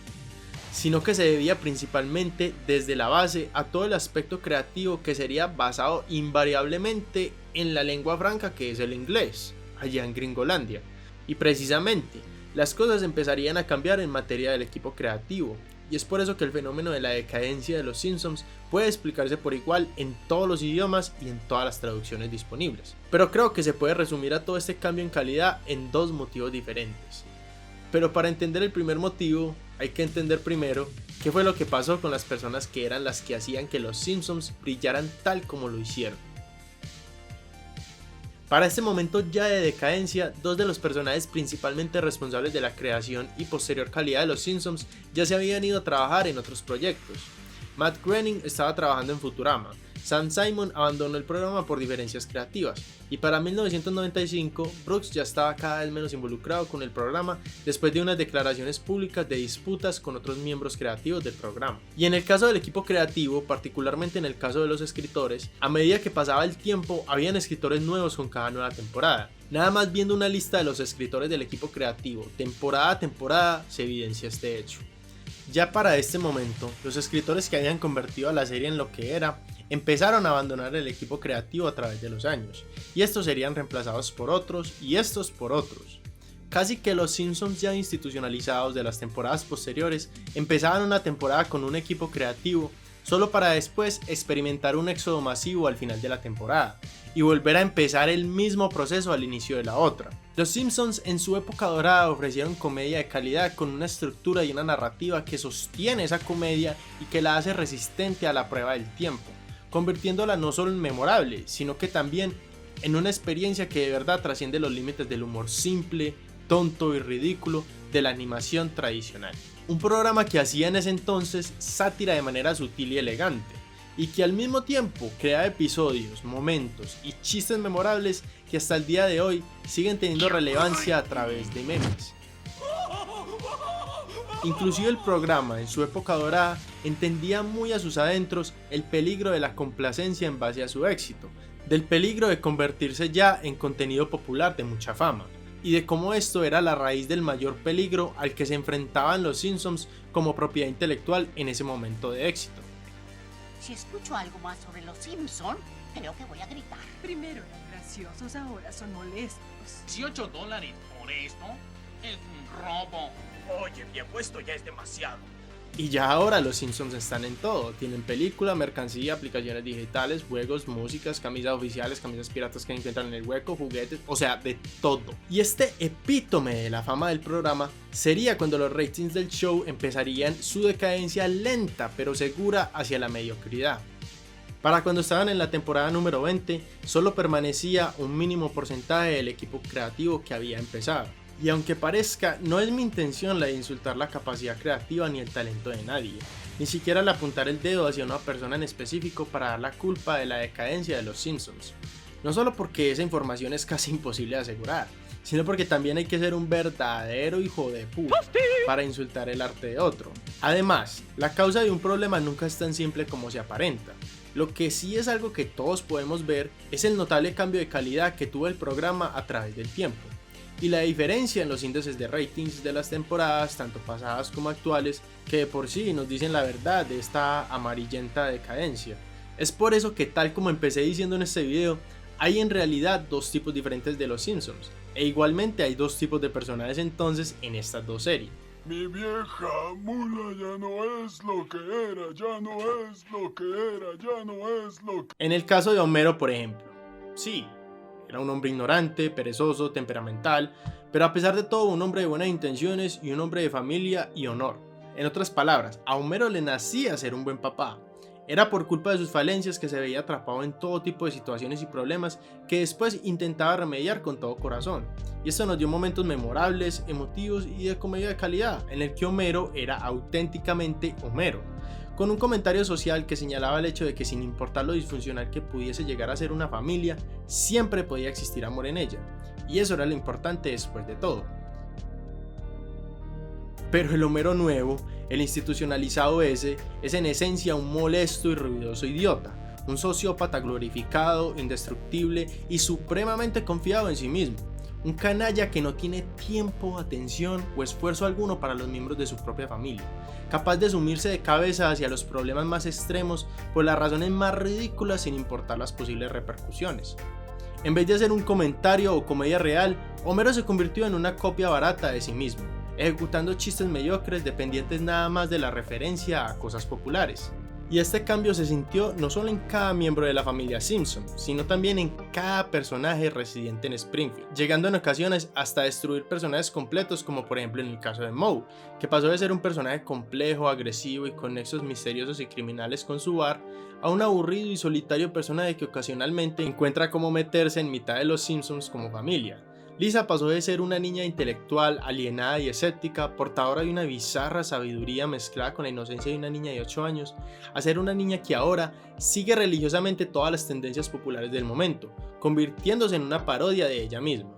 S1: sino que se debía principalmente desde la base a todo el aspecto creativo que sería basado invariablemente en la lengua franca que es el inglés, allá en Gringolandia. Y precisamente, las cosas empezarían a cambiar en materia del equipo creativo, y es por eso que el fenómeno de la decadencia de los Simpsons puede explicarse por igual en todos los idiomas y en todas las traducciones disponibles. Pero creo que se puede resumir a todo este cambio en calidad en 2 motivos diferentes. Pero para entender el primer motivo, hay que entender primero qué fue lo que pasó con las personas que eran las que hacían que los Simpsons brillaran tal como lo hicieron. Para este momento ya de decadencia, 2 de los personajes principalmente responsables de la creación y posterior calidad de los Simpsons ya se habían ido a trabajar en otros proyectos. Matt Groening estaba trabajando en Futurama, Sam Simon abandonó el programa por diferencias creativas, y para 1995 Brooks ya estaba cada vez menos involucrado con el programa después de unas declaraciones públicas de disputas con otros miembros creativos del programa. Y en el caso del equipo creativo, particularmente en el caso de los escritores, a medida que pasaba el tiempo habían escritores nuevos con cada nueva temporada. Nada más viendo una lista de los escritores del equipo creativo, temporada a temporada, se evidencia este hecho. Ya para este momento, los escritores que habían convertido a la serie en lo que era, empezaron a abandonar el equipo creativo a través de los años, y estos serían reemplazados por otros y estos por otros. Casi que los Simpsons ya institucionalizados de las temporadas posteriores empezaban una temporada con un equipo creativo, solo para después experimentar un éxodo masivo al final de la temporada, y volver a empezar el mismo proceso al inicio de la otra. Los Simpsons en su época dorada ofrecieron comedia de calidad con una estructura y una narrativa que sostiene esa comedia y que la hace resistente a la prueba del tiempo, convirtiéndola no solo en memorable, sino que también en una experiencia que de verdad trasciende los límites del humor simple, tonto y ridículo de la animación tradicional. Un programa que hacía en ese entonces sátira de manera sutil y elegante, y que al mismo tiempo crea episodios, momentos y chistes memorables que hasta el día de hoy siguen teniendo relevancia a través de memes. Inclusive el programa en su época dorada entendía muy a sus adentros el peligro de la complacencia en base a su éxito, del peligro de convertirse ya en contenido popular de mucha fama, y de cómo esto era la raíz del mayor peligro al que se enfrentaban los Simpsons como propiedad intelectual en ese momento de éxito.
S9: Si escucho algo más sobre los Simpson, creo que voy a gritar.
S10: Primero eran graciosos, ahora son molestos.
S11: $18 por esto es un robo.
S12: Oye, viejo, esto ya es demasiado.
S1: Y ya ahora los Simpsons están en todo, tienen película, mercancía, aplicaciones digitales, juegos, músicas, camisas oficiales, camisas piratas que encuentran en el hueco, juguetes, o sea, de todo. Y este epítome de la fama del programa sería cuando los ratings del show empezarían su decadencia lenta pero segura hacia la mediocridad. Para cuando estaban en la temporada número 20, solo permanecía un mínimo porcentaje del equipo creativo que había empezado. Y aunque parezca, no es mi intención la de insultar la capacidad creativa ni el talento de nadie, ni siquiera el apuntar el dedo hacia una persona en específico para dar la culpa de la decadencia de los Simpsons. No solo porque esa información es casi imposible de asegurar, sino porque también hay que ser un verdadero hijo de puta para insultar el arte de otro. Además, la causa de un problema nunca es tan simple como se aparenta. Lo que sí es algo que todos podemos ver es el notable cambio de calidad que tuvo el programa a través del tiempo, y la diferencia en los índices de ratings de las temporadas, tanto pasadas como actuales, que de por sí nos dicen la verdad de esta amarillenta decadencia. Es por eso que, tal como empecé diciendo en este video, hay en realidad dos tipos diferentes de los Simpsons, e igualmente hay dos tipos de personajes entonces en estas dos series.
S5: Mi vieja mula ya no es lo que era, ya no es lo que era, ya no es lo que...
S1: En el caso de Homero, por ejemplo, sí, era un hombre ignorante, perezoso, temperamental, pero a pesar de todo un hombre de buenas intenciones y un hombre de familia y honor. En otras palabras, a Homero le nacía ser un buen papá. Era por culpa de sus falencias que se veía atrapado en todo tipo de situaciones y problemas que después intentaba remediar con todo corazón. Y esto nos dio momentos memorables, emotivos y de comedia de calidad, en el que Homero era auténticamente Homero, con un comentario social que señalaba el hecho de que sin importar lo disfuncional que pudiese llegar a ser una familia, siempre podía existir amor en ella, y eso era lo importante después de todo. Pero el Homero nuevo, el institucionalizado ese, es en esencia un molesto y ruidoso idiota, un sociópata glorificado, indestructible y supremamente confiado en sí mismo. Un canalla que no tiene tiempo, atención o esfuerzo alguno para los miembros de su propia familia, capaz de sumirse de cabeza hacia los problemas más extremos por las razones más ridículas sin importar las posibles repercusiones. En vez de hacer un comentario o comedia real, Homero se convirtió en una copia barata de sí mismo, ejecutando chistes mediocres dependientes nada más de la referencia a cosas populares. Y este cambio se sintió no solo en cada miembro de la familia Simpson, sino también en cada personaje residente en Springfield, llegando en ocasiones hasta destruir personajes completos, como por ejemplo en el caso de Moe, que pasó de ser un personaje complejo, agresivo y con nexos misteriosos y criminales con su bar, a un aburrido y solitario personaje que ocasionalmente encuentra cómo meterse en mitad de los Simpsons como familia. Lisa pasó de ser una niña intelectual, alienada y escéptica, portadora de una bizarra sabiduría mezclada con la inocencia de una niña de 8 años, a ser una niña que ahora sigue religiosamente todas las tendencias populares del momento, convirtiéndose en una parodia de ella misma.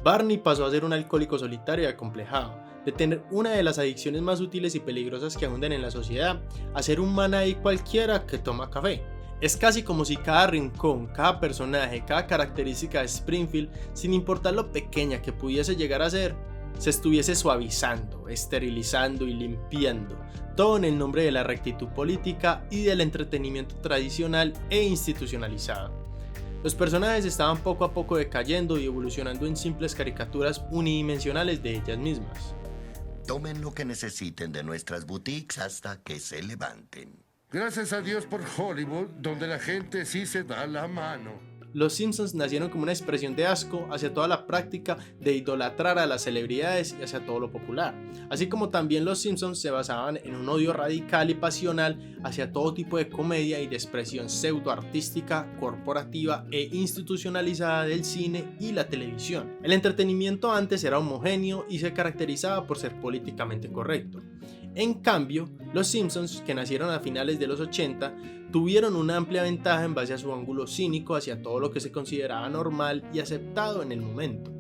S1: Barney pasó a ser un alcohólico solitario y acomplejado, de tener una de las adicciones más útiles y peligrosas que abundan en la sociedad, a ser un man ahí cualquiera que toma café. Es casi como si cada rincón, cada personaje, cada característica de Springfield, sin importar lo pequeña que pudiese llegar a ser, se estuviese suavizando, esterilizando y limpiando, todo en el nombre de la rectitud política y del entretenimiento tradicional e institucionalizado. Los personajes estaban poco a poco decayendo y evolucionando en simples caricaturas unidimensionales de ellas mismas.
S13: Tomen lo que necesiten de nuestras boutiques hasta que se levanten.
S14: Gracias a Dios por Hollywood, donde la gente sí se da la mano.
S1: los Simpsons nacieron como una expresión de asco hacia toda la práctica de idolatrar a las celebridades y hacia todo lo popular, así como también los Simpsons se basaban en un odio radical y pasional hacia todo tipo de comedia y de expresión pseudoartística, corporativa e institucionalizada del cine y la televisión. El entretenimiento antes era homogéneo y se caracterizaba por ser políticamente correcto. En cambio, los Simpsons, que nacieron a finales de los 80, tuvieron una amplia ventaja en base a su ángulo cínico hacia todo lo que se consideraba normal y aceptado en el momento.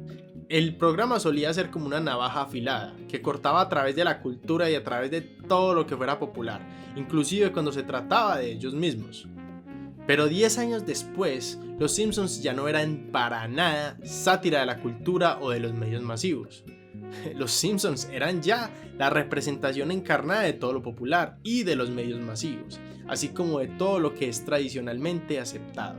S1: El programa solía ser como una navaja afilada, que cortaba a través de la cultura y a través de todo lo que fuera popular, inclusive cuando se trataba de ellos mismos. Pero 10 años después, los Simpsons ya no eran para nada sátira de la cultura o de los medios masivos. Los Simpsons eran ya la representación encarnada de todo lo popular y de los medios masivos, así como de todo lo que es tradicionalmente aceptado.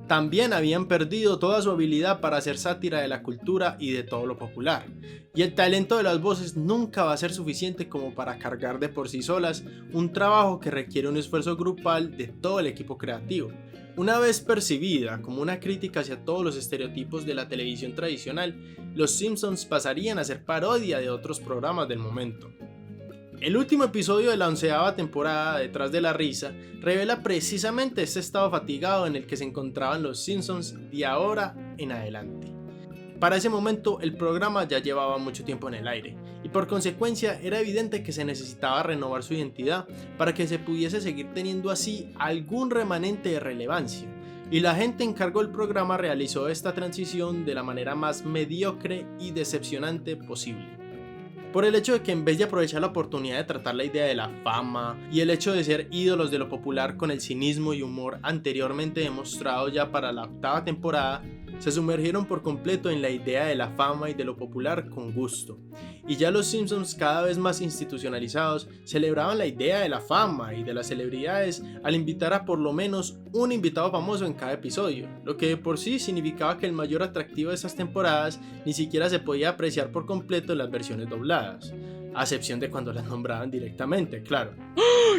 S1: También habían perdido toda su habilidad para hacer sátira de la cultura y de todo lo popular, y el talento de las voces nunca va a ser suficiente como para cargar de por sí solas un trabajo que requiere un esfuerzo grupal de todo el equipo creativo. Una vez percibida como una crítica hacia todos los estereotipos de la televisión tradicional, los Simpsons pasarían a ser parodia de otros programas del momento. El último episodio de la 11ª temporada, Detrás de la Risa, revela precisamente este estado fatigado en el que se encontraban los Simpsons de ahora en adelante. Para ese momento el programa ya llevaba mucho tiempo en el aire, y por consecuencia era evidente que se necesitaba renovar su identidad para que se pudiese seguir teniendo así algún remanente de relevancia, y la gente en cargo del programa realizó esta transición de la manera más mediocre y decepcionante posible. Por el hecho de que en vez de aprovechar la oportunidad de tratar la idea de la fama y el hecho de ser ídolos de lo popular con el cinismo y humor anteriormente demostrado ya para la 8ª temporada, se sumergieron por completo en la idea de la fama y de lo popular con gusto. Y ya los Simpsons, cada vez más institucionalizados, celebraban la idea de la fama y de las celebridades al invitar a por lo menos un invitado famoso en cada episodio, lo que de por sí significaba que el mayor atractivo de estas temporadas ni siquiera se podía apreciar por completo en las versiones dobladas, a excepción de cuando las nombraban directamente, claro.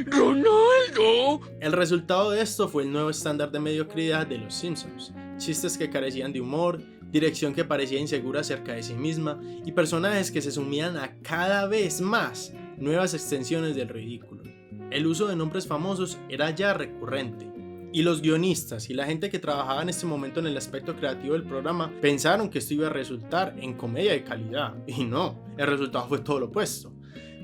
S1: ¡Ronaldo! El resultado de esto fue el nuevo estándar de mediocridad de los Simpsons. Chistes que carecían de humor, dirección que parecía insegura acerca de sí misma y personajes que se sumían a cada vez más nuevas extensiones del ridículo. El uso de nombres famosos era ya recurrente, y los guionistas y la gente que trabajaba en este momento en el aspecto creativo del programa pensaron que esto iba a resultar en comedia de calidad, y no, el resultado fue todo lo opuesto.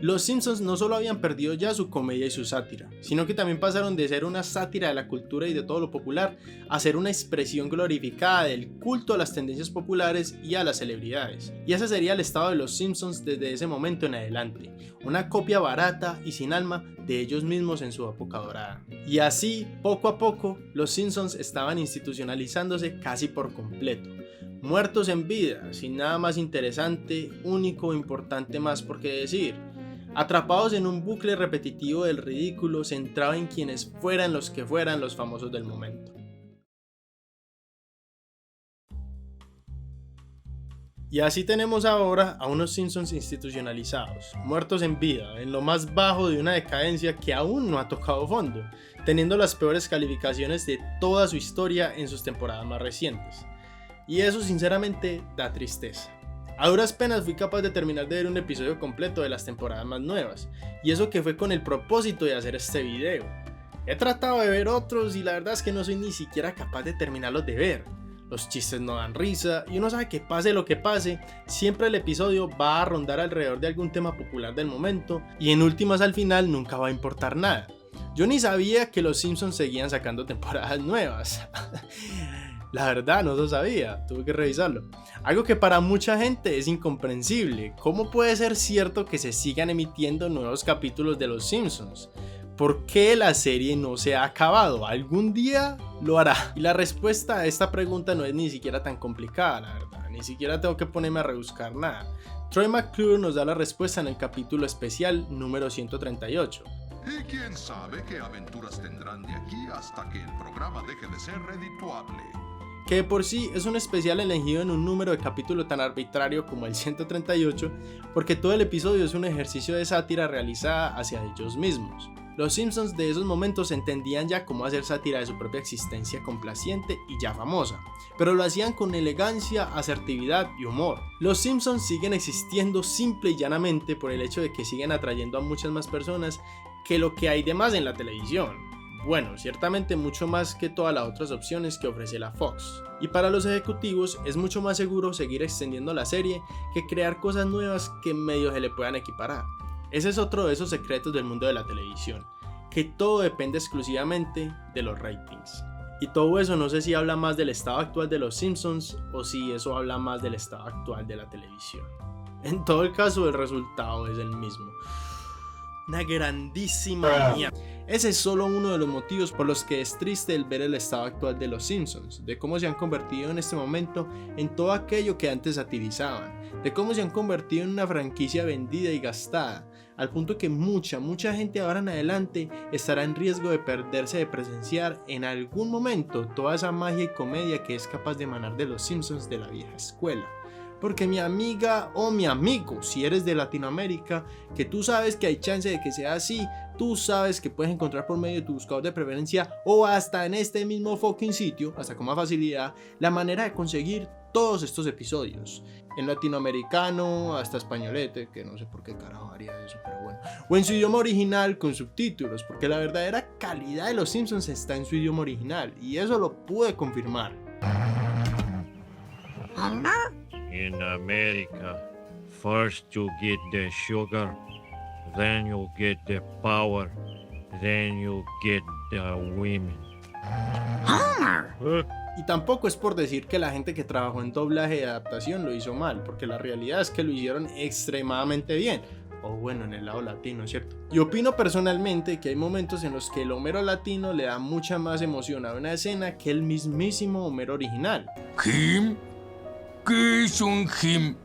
S1: Los Simpsons no solo habían perdido ya su comedia y su sátira, sino que también pasaron de ser una sátira de la cultura y de todo lo popular a ser una expresión glorificada del culto a las tendencias populares y a las celebridades. Y ese sería el estado de los Simpsons desde ese momento en adelante, una copia barata y sin alma de ellos mismos en su época dorada. Y así, poco a poco, los Simpsons estaban institucionalizándose casi por completo. Muertos en vida, sin nada más interesante, único o importante más por qué decir. Atrapados en un bucle repetitivo del ridículo centrado en quienes fueran los que fueran los famosos del momento. Y así tenemos ahora a unos Simpsons institucionalizados, muertos en vida, en lo más bajo de una decadencia que aún no ha tocado fondo, teniendo las peores calificaciones de toda su historia en sus temporadas más recientes. Y eso sinceramente da tristeza. A duras penas fui capaz de terminar de ver un episodio completo de las temporadas más nuevas, y eso que fue con el propósito de hacer este video. He tratado de ver otros y la verdad es que no soy ni siquiera capaz de terminarlos de ver. Los chistes no dan risa y uno sabe que pase lo que pase, siempre el episodio va a rondar alrededor de algún tema popular del momento y en últimas al final nunca va a importar nada. Yo ni sabía que los Simpsons seguían sacando temporadas nuevas. La verdad no lo sabía, tuve que revisarlo. Algo que para mucha gente es incomprensible. ¿Cómo puede ser cierto que se sigan emitiendo nuevos capítulos de Los Simpsons? ¿Por qué la serie no se ha acabado? ¿Algún día lo hará? Y la respuesta a esta pregunta no es ni siquiera tan complicada, la verdad. Ni siquiera tengo que ponerme a rebuscar nada. Troy McClure nos da la respuesta en el capítulo especial número 138.
S14: Y quién sabe qué aventuras tendrán de aquí hasta que el programa deje de ser redituable.
S1: Que de por sí es un especial elegido en un número de capítulo tan arbitrario como el 138, porque todo el episodio es un ejercicio de sátira realizada hacia ellos mismos. Los Simpsons de esos momentos entendían ya cómo hacer sátira de su propia existencia complaciente y ya famosa, pero lo hacían con elegancia, asertividad y humor. Los Simpsons siguen existiendo simple y llanamente por el hecho de que siguen atrayendo a muchas más personas que lo que hay de más en la televisión. Bueno, ciertamente mucho más que todas las otras opciones que ofrece la Fox. Y para los ejecutivos es mucho más seguro seguir extendiendo la serie que crear cosas nuevas que medio se le puedan equiparar. Ese es otro de esos secretos del mundo de la televisión, que todo depende exclusivamente de los ratings. Y todo eso no sé si habla más del estado actual de los Simpsons o si eso habla más del estado actual de la televisión. En todo el caso el resultado es el mismo. Una grandísima mierda. Ese es solo uno de los motivos por los que es triste el ver el estado actual de los Simpsons, de cómo se han convertido en este momento en todo aquello que antes satirizaban, de cómo se han convertido en una franquicia vendida y gastada, al punto que mucha gente ahora en adelante estará en riesgo de perderse de presenciar en algún momento toda esa magia y comedia que es capaz de emanar de los Simpsons de la vieja escuela. Porque mi amiga o mi amigo, si eres de Latinoamérica, que tú sabes que hay chance de que sea así, tú sabes que puedes encontrar por medio de tu buscador de preferencia o hasta en este mismo fucking sitio, hasta con más facilidad, la manera de conseguir todos estos episodios. En latinoamericano, hasta españolete, que no sé por qué carajo haría eso, pero bueno. O en su idioma original con subtítulos, porque la verdadera calidad de los Simpsons está en su idioma original, y eso lo pude confirmar.
S15: In America, first you get the sugar, then you get the power, then you get the women.
S1: Y tampoco es por decir que la gente que trabajó en doblaje y adaptación lo hizo mal, porque la realidad es que lo hicieron extremadamente bien. O bueno, en el lado latino, ¿cierto? Y opino personalmente que hay momentos en los que el Homero latino le da mucha más emoción a una escena que el mismísimo Homero original.
S5: ¿Jim? ¿Qué es un Jim?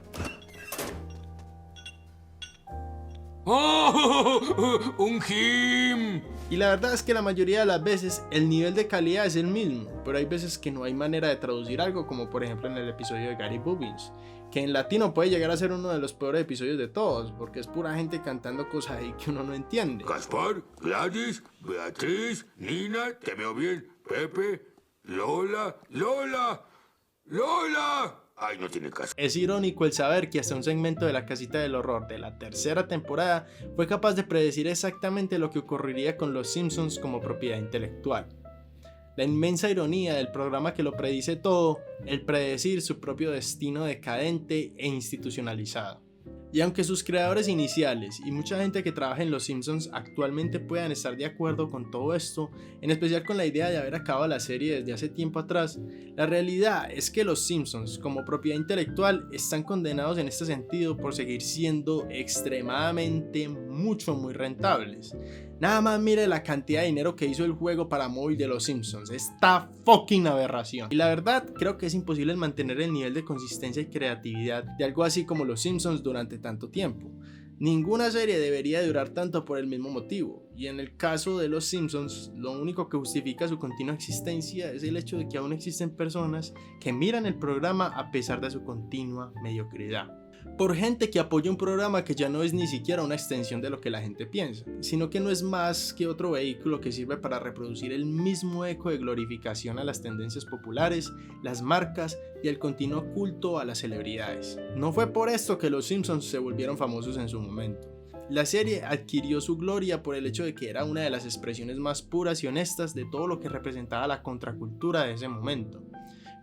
S5: ¡Oh! ¡Un Jim!
S1: Y la verdad es que la mayoría de las veces el nivel de calidad es el mismo, pero hay veces que no hay manera de traducir algo, como por ejemplo en el episodio de Gary Bubbins, que en latino puede llegar a ser uno de los peores episodios de todos, porque es pura gente cantando cosas ahí que uno no entiende.
S5: Gaspar, Gladys, Beatriz, Nina, te veo bien, Pepe, Lola. Ay, no tiene caso.
S1: Es irónico el saber que hasta un segmento de la Casita del Horror de la tercera temporada fue capaz de predecir exactamente lo que ocurriría con los Simpsons como propiedad intelectual. La inmensa ironía del programa que lo predice todo, el predecir su propio destino decadente e institucionalizado. Y aunque sus creadores iniciales y mucha gente que trabaja en Los Simpsons actualmente puedan estar de acuerdo con todo esto, en especial con la idea de haber acabado la serie desde hace tiempo atrás, la realidad es que Los Simpsons como propiedad intelectual están condenados en este sentido por seguir siendo extremadamente muy rentables. Nada más mire la cantidad de dinero que hizo el juego para móvil de Los Simpsons, esta fucking aberración. Y la verdad, creo que es imposible mantener el nivel de consistencia y creatividad de algo así como Los Simpsons durante tanto tiempo. Ninguna serie debería durar tanto por el mismo motivo, y en el caso de Los Simpsons, lo único que justifica su continua existencia es el hecho de que aún existen personas que miran el programa a pesar de su continua mediocridad. Por gente que apoya un programa que ya no es ni siquiera una extensión de lo que la gente piensa, sino que no es más que otro vehículo que sirve para reproducir el mismo eco de glorificación a las tendencias populares, las marcas y el continuo culto a las celebridades. No fue por esto que los Simpsons se volvieron famosos en su momento. La serie adquirió su gloria por el hecho de que era una de las expresiones más puras y honestas de todo lo que representaba la contracultura de ese momento.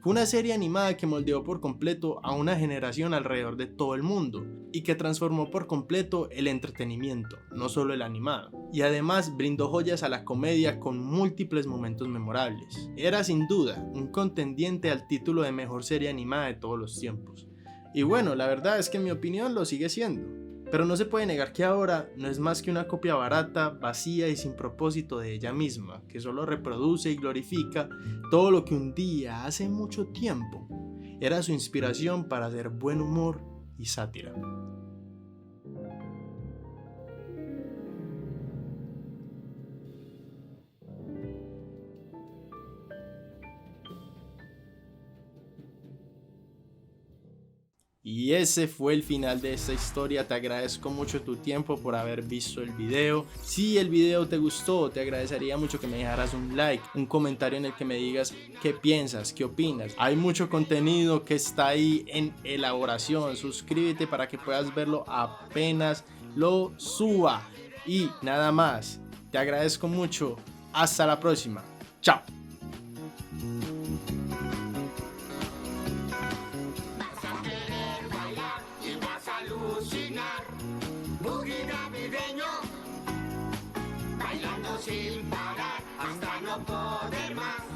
S1: Fue una serie animada que moldeó por completo a una generación alrededor de todo el mundo y que transformó por completo el entretenimiento, no solo el animado, y además brindó joyas a la comedia con múltiples momentos memorables. Era sin duda un contendiente al título de mejor serie animada de todos los tiempos. Y bueno, la verdad es que en mi opinión lo sigue siendo. Pero no se puede negar que ahora no es más que una copia barata, vacía y sin propósito de ella misma, que solo reproduce y glorifica todo lo que un día, hace mucho tiempo, era su inspiración para hacer buen humor y sátira. Y ese fue el final de esta historia. Te agradezco mucho tu tiempo por haber visto el video. Si el video te gustó, te agradecería mucho que me dejaras un like, un comentario en el que me digas qué piensas, qué opinas. Hay mucho contenido que está ahí en elaboración. Suscríbete para que puedas verlo apenas lo suba. Y nada más, te agradezco mucho. Hasta la próxima. Chao.
S16: Boogie navideño, bailando sin parar hasta no poder más.